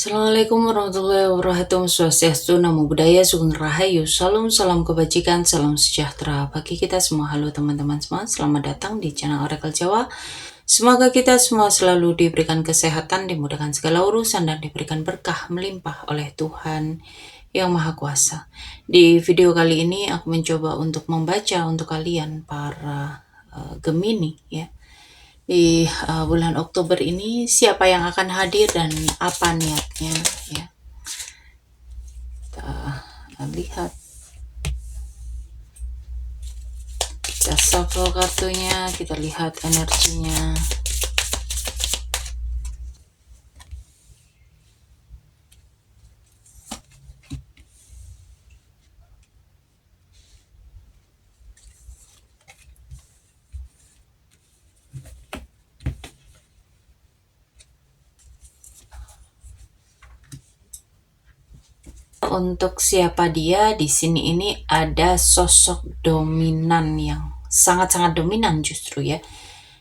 Assalamualaikum warahmatullahi wabarakatuh. Swastiastu, Namo Buddhaya, Sugeng Rahayu, Salam, salam kebajikan, salam sejahtera bagi kita semua. Halo teman-teman semua, selamat datang di channel Oracle Jawa. Semoga kita semua selalu diberikan kesehatan, dimudahkan segala urusan, dan diberikan berkah melimpah oleh Tuhan Yang Maha Kuasa. Di video kali ini aku mencoba untuk membaca untuk kalian para Gemini ya. Di bulan Oktober ini siapa yang akan hadir dan apa niatnya ya. Kita lihat, kita shuffle kartunya, kita lihat energinya. Untuk siapa dia di sini, ini ada sosok dominan yang sangat-sangat dominan justru ya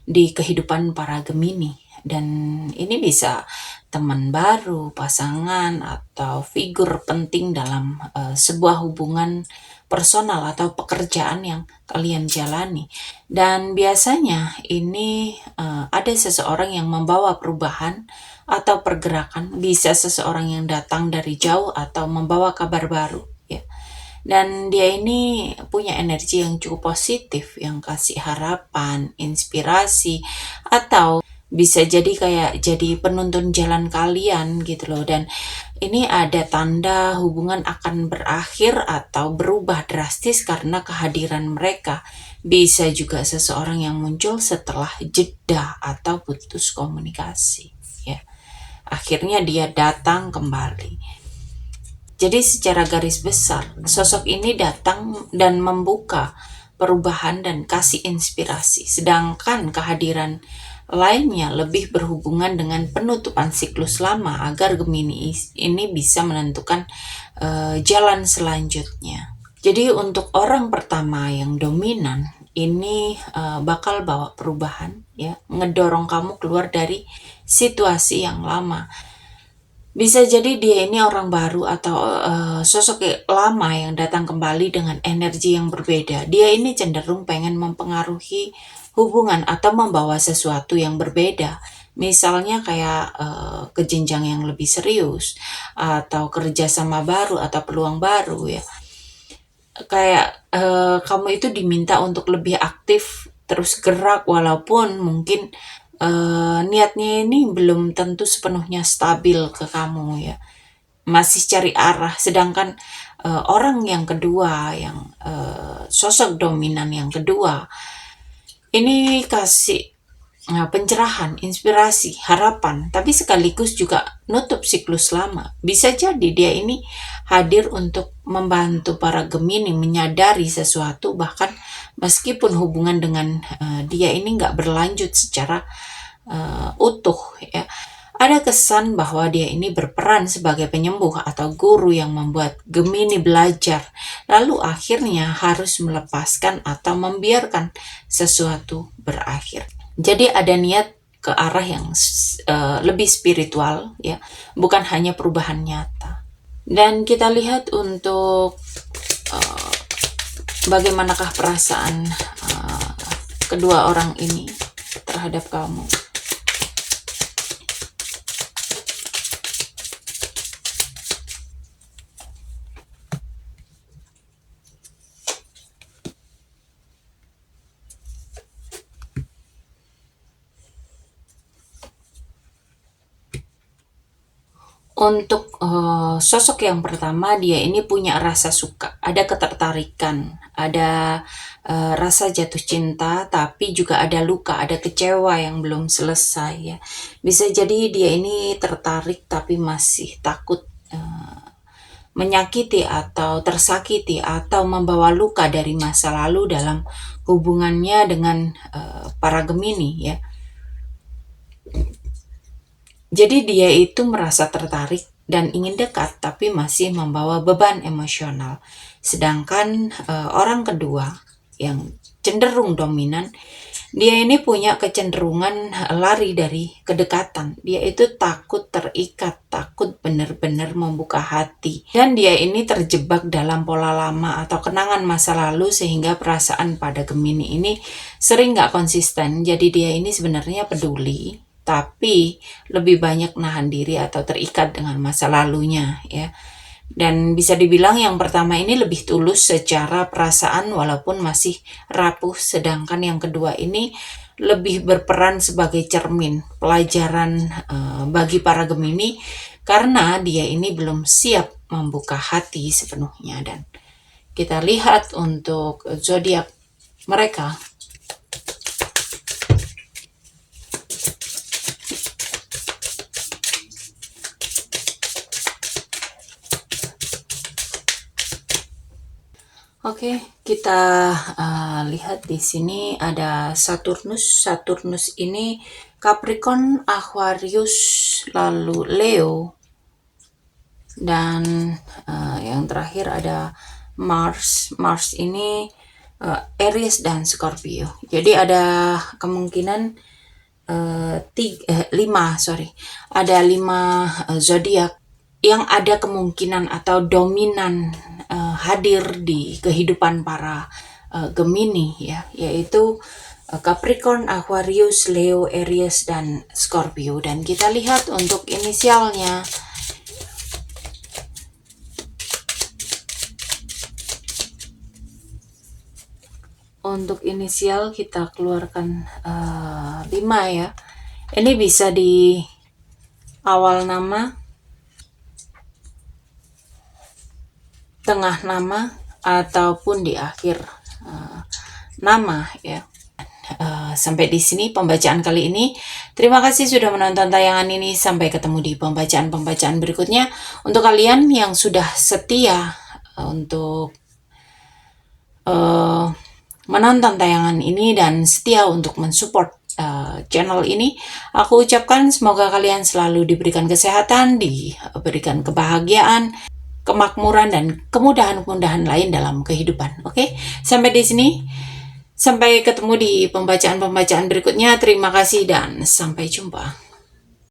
di kehidupan para Gemini. Dan ini bisa teman baru, pasangan, atau figur penting dalam sebuah hubungan personal atau pekerjaan yang kalian jalani. Dan biasanya ini ada seseorang yang membawa perubahan atau pergerakan, bisa seseorang yang datang dari jauh atau membawa kabar baru ya. Dan dia ini punya energi yang cukup positif, yang kasih harapan, inspirasi, atau bisa jadi kayak jadi penuntun jalan kalian gitu loh. Dan ini ada tanda hubungan akan berakhir atau berubah drastis karena kehadiran mereka. Bisa juga seseorang yang muncul setelah jeda atau putus komunikasi ya. Akhirnya dia datang kembali. Jadi secara garis besar, sosok ini datang dan membuka perubahan dan kasih inspirasi. Sedangkan kehadiran lainnya lebih berhubungan dengan penutupan siklus lama agar Gemini ini bisa menentukan jalan selanjutnya. Jadi untuk orang pertama yang dominan, ini bakal bawa perubahan ya, ngedorong kamu keluar dari situasi yang lama. Bisa jadi dia ini orang baru atau sosok lama yang datang kembali dengan energi yang berbeda. Dia ini cenderung pengen mempengaruhi hubungan atau membawa sesuatu yang berbeda. Misalnya kayak ke jenjang yang lebih serius, atau kerjasama baru atau peluang baru ya. Kayak kamu itu diminta untuk lebih aktif, terus gerak, walaupun mungkin niatnya ini belum tentu sepenuhnya stabil ke kamu ya, masih cari arah. Sedangkan orang yang kedua, yang sosok dominan yang kedua, ini kasih pencerahan, inspirasi, harapan, tapi sekaligus juga nutup siklus lama. Bisa jadi dia ini hadir untuk membantu para Gemini menyadari sesuatu, bahkan meskipun hubungan dengan dia ini nggak berlanjut secara utuh ya. Ada kesan bahwa dia ini berperan sebagai penyembuh atau guru yang membuat Gemini belajar, lalu akhirnya harus melepaskan atau membiarkan sesuatu berakhir. Jadi ada niat ke arah yang lebih spiritual ya, bukan hanya perubahan nyata. Dan kita lihat untuk bagaimanakah perasaan kedua orang ini terhadap kamu. Untuk sosok yang pertama, dia ini punya rasa suka, ada ketertarikan, ada rasa jatuh cinta, tapi juga ada luka, ada kecewa yang belum selesai ya. Bisa jadi dia ini tertarik tapi masih takut menyakiti atau tersakiti atau membawa luka dari masa lalu dalam hubungannya dengan para Gemini ya. Jadi dia itu merasa tertarik dan ingin dekat, tapi masih membawa beban emosional. Sedangkan orang kedua yang cenderung dominan, Dia ini punya kecenderungan lari dari kedekatan. Dia itu takut terikat, takut benar-benar membuka hati. Dan dia ini terjebak dalam pola lama atau kenangan masa lalu sehingga perasaan pada Gemini ini sering nggak konsisten. Jadi dia ini sebenarnya peduli, tapi lebih banyak nahan diri atau terikat dengan masa lalunya ya. Dan bisa dibilang yang pertama ini lebih tulus secara perasaan walaupun masih rapuh, sedangkan yang kedua ini lebih berperan sebagai cermin, pelajaran bagi para Gemini karena dia ini belum siap membuka hati sepenuhnya. Dan kita lihat untuk zodiak mereka. Oke, kita lihat di sini ada Saturnus. Saturnus ini Capricorn, Aquarius, lalu Leo, dan yang terakhir ada Mars. Mars ini Aries dan Scorpio. Jadi ada kemungkinan ada 5 zodiak yang ada kemungkinan atau dominan hadir di kehidupan para Gemini ya, yaitu Capricorn, Aquarius, Leo, Aries, dan Scorpio. Dan kita lihat untuk inisialnya. Untuk inisial kita keluarkan 5 ya. Ini bisa di awal nama, tengah nama, ataupun di akhir nama ya. Sampai di sini pembacaan kali ini. Terima kasih sudah menonton tayangan ini. Sampai ketemu di pembacaan-pembacaan berikutnya. Untuk kalian yang sudah setia untuk menonton tayangan ini dan setia untuk mensupport channel ini, aku ucapkan semoga kalian selalu diberikan kesehatan, diberikan kebahagiaan, kemakmuran, dan kemudahan-kemudahan lain dalam kehidupan. Oke, sampai di sini. Sampai ketemu di pembacaan-pembacaan berikutnya. Terima kasih dan sampai jumpa.